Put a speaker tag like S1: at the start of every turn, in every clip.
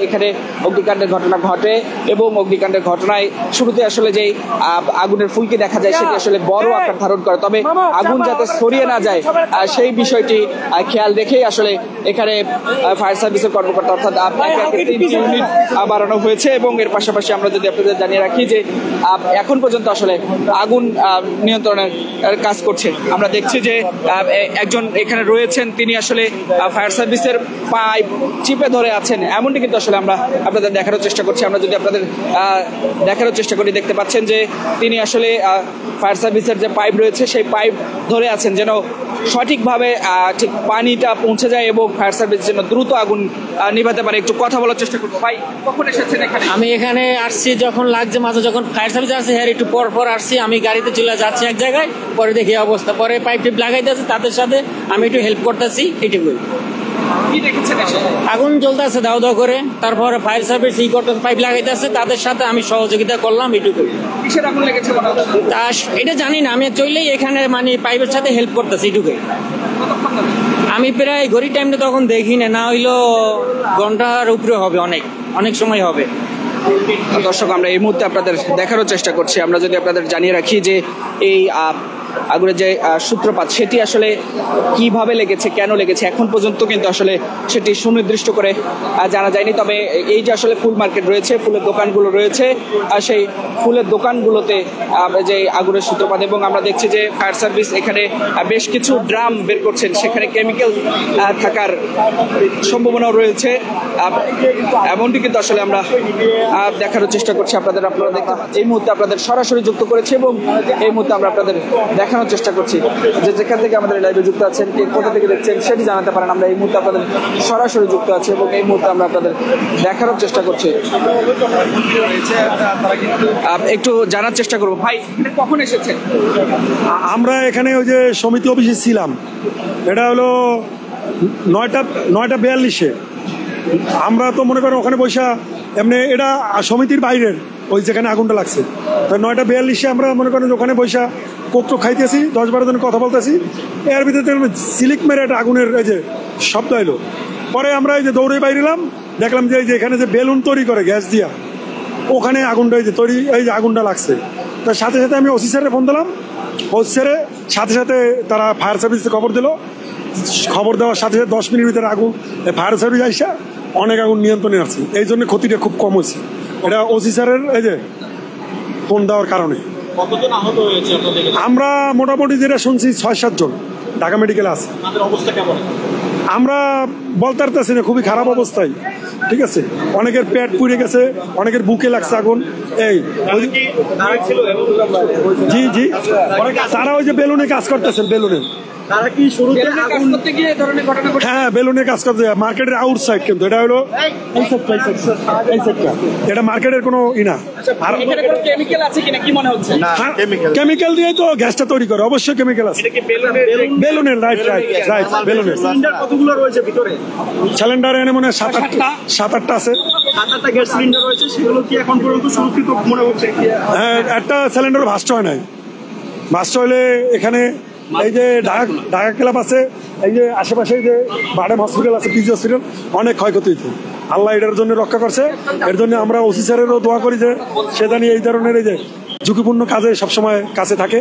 S1: এখানে অগ্নিকাণ্ডের ঘটনা ঘটে এবং অগ্নিকাণ্ডের ঘটনায় শুরুতে আসলে যে আগুনের ফুলকি দেখা যায় সেটি আসলে বড় আকার ধারণ করে, তবে আগুন যাতে ছড়িয়ে না যায় সেই বিষয়টি খেয়াল রেখেই আসলে এখানে ফায়ার সার্ভিসের কর্মকর্তা অর্থাৎ ইউনিট বাড়ানো হয়েছে। এবং এর পাশাপাশি আমরা যদি আপনাদের জানিয়ে রাখি যে এখন পর্যন্ত আসলে আগুন নিয়ন্ত্রণের কাজ করছে। আমরা দেখছি যে একজন এখানে রয়েছেন, তিনি আসলে ফায়ার সার্ভিসের পাইপ চিপে ধরে আছেন, এমনটি কিন্তু আসলে আমরা আপনাদের দেখানোর চেষ্টা করছি। আমরা যদি আপনাদের দেখানোর চেষ্টা করি, দেখতে পাচ্ছেন যে তিনি আসলে ফায়ার সার্ভিসের যে পাইপ রয়েছে সেই পাইপ ধরে আছেন যেন সঠিকভাবে ঠিক পানিটা পৌঁছে যায় এবং ফায়ার সার্ভিস যেন দ্রুত আগুন নিভাতে পারে। একটু কথা বলার চেষ্টা করবো। ভাই, কখন এসেছেন এখানে?
S2: আমি এখানে আসছি যখন লাগছে মাঝে, যখন ফায়ার সার্ভিস আসছে হ্যাঁ একটু পর আসছি, আমি গাড়িতে চলে যাচ্ছি এক জায়গায়, পরে দেখি অবস্থা, পরে পাইপ টিপ লাগাইতেছে, তাদের সাথে আমি একটু হেল্প করতেছি, এইটুকুই। আগুন জ্বলতেছে দাও দাও করে, তারপরে ফায়ার সার্ভিস করতেছে, পাইপ লাগাইতেছে, তাদের সাথে আমি সহযোগিতা করলাম, এইটুকুই।
S1: কিসের আগুন লেগেছে
S2: তা এটা জানি না, আমি চললেই এখানে মানে পাইপের সাথে হেল্প করতেছি, এইটুকুই। আমি প্রায় ঘড়ি টাইমটা তখন দেখি না হইলো ঘন্টার উপরে হবে, অনেক সময় হবে।
S1: দর্শক, আমরা এই মুহূর্তে আপনাদের দেখানোর চেষ্টা করছি। আমরা যদি আপনাদের জানিয়ে রাখি যে এই আগুনের যে সূত্রপাত সেটি আসলে কিভাবে লেগেছে, কেন লেগেছে, এখন পর্যন্ত কিন্তু আসলে সেটি সুনির্দিষ্ট করে জানা যায়নি। তবে এই যে আসলে ফুল মার্কেট রয়েছে, ফুলের দোকানগুলো রয়েছে, সেই ফুলের দোকানগুলোতে যে আগুনের সূত্রপাত, এবং আমরা দেখছি যে ফায়ার সার্ভিস এখানে বেশ কিছু ড্রাম বের করছেন, সেখানে কেমিক্যাল থাকার সম্ভাবনাও রয়েছে, এমনটি কিন্তু আসলে আমরা দেখানোর চেষ্টা করছি আপনাদের। আপনারা এই মুহূর্তে আপনাদের সরাসরি যুক্ত করেছি এবং এই মুহূর্তে আমরা আপনাদের দেখানোর চেষ্টা করছি যে যেখান থেকে আমাদের লাইভে যুক্ত আছেন, কে কোথা থেকে দেখছেন সেটি জানাতে পারেন। আমরা এই মুহূর্তে আপনাদের সরাসরি যুক্ত আছি এবং এই মুহূর্তে আমরা আপনাদের দেখানোর চেষ্টা করছি, একটু জানার চেষ্টা করবো। ভাই, কখন এসেছেন?
S3: আমরা এখানে ওই যে সমিতি অফিসে ছিলাম, এটা হলো 9:42। আমরা তো মনে করেন ওখানে বসা এমনি, এটা সমিতির বাইরের ওই যেখানে আগুনটা লাগছে, 9:42 আমরা মনে করেন ওখানে বসা কোকটো খাইতেছি, 10-12 জন কথা বলতেছি, এর ভিতরে সিলিক মেরে একটা আগুনের এই যে শব্দ এলো। পরে আমরা এই যে দৌড়ে বাইরেলাম, দেখলাম যে এই যে এখানে যে বেলুন তৈরি করে গ্যাস দিয়া, ওখানে আগুনটা এই যে তৈরি, এই যে আগুনটা লাগছে। তার সাথে সাথে আমি ওসি স্যারের ফোন দিলাম, ওসি স্যারে সাথে সাথে তারা ফায়ার সার্ভিসে খবর দিল। খবর দেওয়ার সাথে সাথে 10 মিনিটের ভিতরে আগুন ফায়ার সার্ভিস আইসা অনেক আগুন নিয়ন্ত্রণে আসছে। এই জন্য ক্ষতিটা খুব কম হয়েছে, এটা ওসি স্যারের এই যে ফোন দেওয়ার কারণে।
S4: কতজন আহত হয়েছে?
S3: আমরা মোটামুটি যেটা শুনছি 6-7 জন ঢাকা মেডিকেলে আছে।
S4: তাদের অবস্থা কেমন?
S3: আমরা বলতে পারতেছি না, খুবই খারাপ অবস্থায়, ঠিক আছে। অনেকের পেট পুড়ে গেছে, অনেকের বুকে লাগছে আগুন। এই জি জি, তারা ওই যে বেলুনে কাজ করতেছেন, বেলুনে
S4: তারা কি শুরুতে আগুন
S1: করতে গিয়ে এই ধরনের ঘটনা ঘটে?
S3: হ্যাঁ, বেলুনে কাজ করতে মার্কেটের আউটসাইড, কিন্তু এটা হলো এই সাইডটা, এটা মার্কেটের কোনো না।
S1: আর এখানে কোনো কেমিক্যাল আছে কিনা কি মনে হচ্ছে?
S3: কেমিক্যাল দিয়ে তো গ্যাসটা তৈরি করে, অবশ্যই কেমিক্যাল আছে। বেলুনের রাইট বেলুনের।
S4: সিলিন্ডার কতগুলো রয়েছে ভিতরে?
S3: সিলিন্ডার এনে মনে হয় 7-8টা আছে।
S4: 7-8টা গ্যাস সিলিন্ডার রয়েছে, সেগুলো কি এখন পর্যন্ত সুরক্ষিত মনে হচ্ছে?
S3: হ্যাঁ, একটা সিলিন্ডার ভাস্ট হয় নাই। ভাস্ট হইলে এখানে এই যে ঢাকা ক্লাব আছে, এই যে আশেপাশে যে বাডেম হসপিটাল আছে, পিজি হসপিটাল, অনেক ক্ষয়ক্ষতি হইতো। আল্লাহ এটার জন্য রক্ষা করছে। এর জন্য আমরা ওসি স্যারেরও দোয়া করি যে সে জানি এই ধরনের এই যে ঝুঁকিপূর্ণ কাজে সবসময় কাছে থাকে।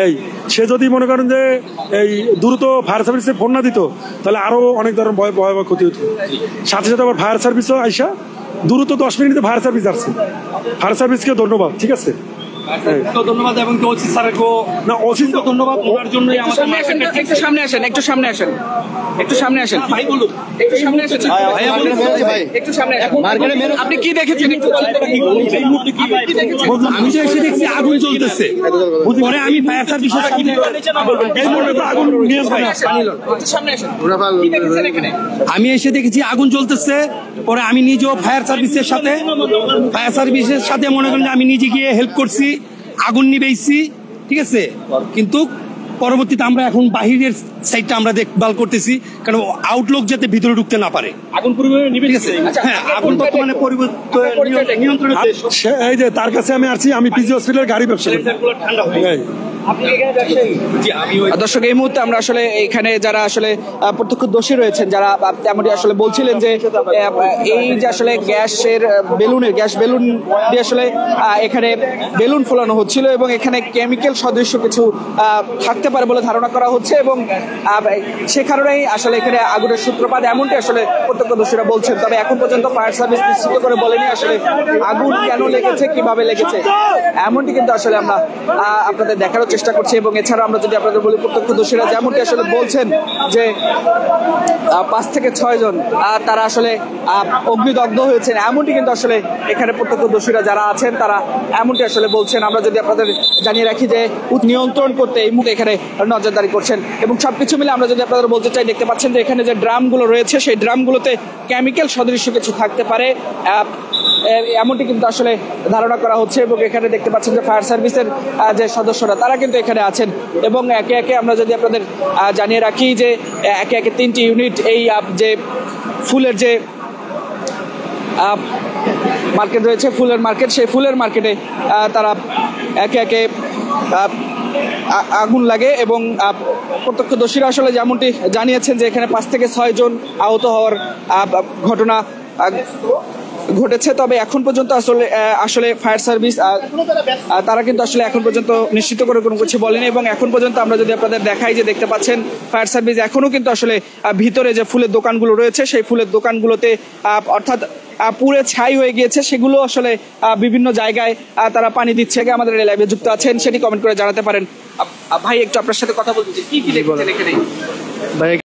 S3: এই সে যদি মনে করেন যে এই দ্রুত ফায়ার সার্ভিসে ফোন না দিত, তাহলে আরো অনেক ধরনের ভয়াবহ ক্ষতি হতো। সাথে সাথে আবার ফায়ার সার্ভিসও আইসা দ্রুত 10 মিনিটে ফায়ার সার্ভিস আসছে। ফায়ার সার্ভিসকে ধন্যবাদ, ঠিক আছে।
S1: ধন্যবাদ এবং ওসি স্যারকে
S3: না, ওসি
S1: ধন্যবাদ। ওনার জন্যই আমাদের একটু সামনে আসেন, একটু সামনে আসেন, একটু সামনে আসেন। ভাই বলুন, একটু সামনে আসেন। একটু সামনে আসেন। আপনি কি দেখেছেন একটু বলেন?
S5: আমি তো এসে দেখছি আগুন জ্বলতেছে, পরে আমি ফায়ার সার্ভিসের সাথে
S3: আগুন নিয়ন্ত্রণে
S1: একটু সামনে আসেন। কি দেখেছেন এখানে?
S5: আমি এসে দেখেছি আগুন জ্বলতেছে, পরে আমি নিজেও ফায়ার সার্ভিসের সাথে মনে করেন আমি নিজে গিয়ে হেল্প করছি, আগুন নিবেইছি, ঠিক আছে। কিন্তু পরবর্তীতে আমরা এখন বাহিরের সাইডটা আমরা দেখভাল করতেছি, কারণ আউটলুক যাতে ভিতরে ঢুকতে না পারে।
S4: আগুন পুরোপুরি নিভে গেছে।
S5: হ্যাঁ, আগুন বর্তমানে নিয়ন্ত্রণে।
S3: এই যে তার কাছে আমি আসছি, আমি পিজি হসপিটালের গাড়ি ব্যবসা করি।
S4: ঠান্ডা হয়ে
S1: দর্শক, এই মুহূর্তে আমরা আসলে এখানে যারা আসলে প্রত্যক্ষদর্শী রয়েছেন, যারা তেমনটি আসলে বলছিলেন যে এই যে আসলে গ্যাস বেলুন দিয়ে আসলে এখানে বেলুন ফোলানো হচ্ছিল এবং এখানে কেমিক্যাল সদৃশ্য কিছু থাকতে পারে বলে ধারণা করা হচ্ছে এবং সে কারণেই আসলে এখানে আগুনের সূত্রপাত, এমনটি আসলে প্রত্যক্ষদর্শীরা বলছেন। তবে এখন পর্যন্ত ফায়ার সার্ভিস নিশ্চিত করে বলেনি আসলে আগুন কেন লেগেছে, কিভাবে লেগেছে, এমনটি কিন্তু আসলে আমরা আপনাদের দেখানোর চেষ্টা করছি। এবং এছাড়া আমরা যদি আপনাদের বলি, প্রত্যক্ষদর্শীরা যেমনটি আসলে বলছেন যে 5 থেকে 6 জন তারা আসলে অগ্নিদগ্ধ হয়েছেন, এমনটি কিন্তু আসলে এখানে প্রত্যক্ষদর্শীরা যারা আছেন তারা এমনটি আসলে বলছেন। আমরা যদি আপনাদের জানিয়ে রাখি যে নিয়ন্ত্রণ করতে এই মুহূর্তে এখানে নজরদারি করছেন এবং সবকিছু মিলে আমরা যদি আপনাদের বলতে চাই, দেখতে পাচ্ছেন যে এখানে যে ড্রামগুলো রয়েছে সেই ড্রামগুলোতে কেমিক্যাল সদৃশ্য কিছু থাকতে পারে, এমনটি কিন্তু আসলে ধারণা করা হচ্ছে। এবং এখানে দেখতে পাচ্ছেন যে ফায়ার সার্ভিসের যে সদস্যরা তারা কিন্তু এখানে আছেন এবং একে একে আমরা যদি আপনাদের জানিয়ে রাখি যে একে একে 3টি ইউনিট এই যে ফুলের যে মার্কেট রয়েছে, ফুলের মার্কেট, সেই ফুলের মার্কেটে তারা একে একে আগুন লাগে এবং প্রত্যক্ষদর্শীরা আসলে যেমনটি জানিয়েছেন যে এখানে 5 থেকে 6 জন আহত হওয়ার ঘটনা ঘটেছে। তবে এখন পর্যন্ত আসলে ফায়ার সার্ভিস তারা কিন্তু আসলে এখন পর্যন্ত নিশ্চিত করে কোনো কিছু বলেনি এবং এখন পর্যন্ত আমরা যদি আপনাদের দেখাই যে দেখতে পাচ্ছেন ফায়ার সার্ভিস এখনো কিন্তু আসলে ভিতরে যে ফুলের দোকানগুলো রয়েছে সেই ফুলের দোকানগুলোতে অর্থাৎ পুরে ছাই হয়ে গিয়েছে, সেগুলো আসলে বিভিন্ন জায়গায় তারা পানি দিচ্ছে। আমাদের লাইভে যুক্ত আছেন, সেটি কমেন্ট করে জানাতে পারেন। ভাই, একটু আপনার সাথে কথা বলতে চাই, কি দেখছেন এখানে?
S6: ভাই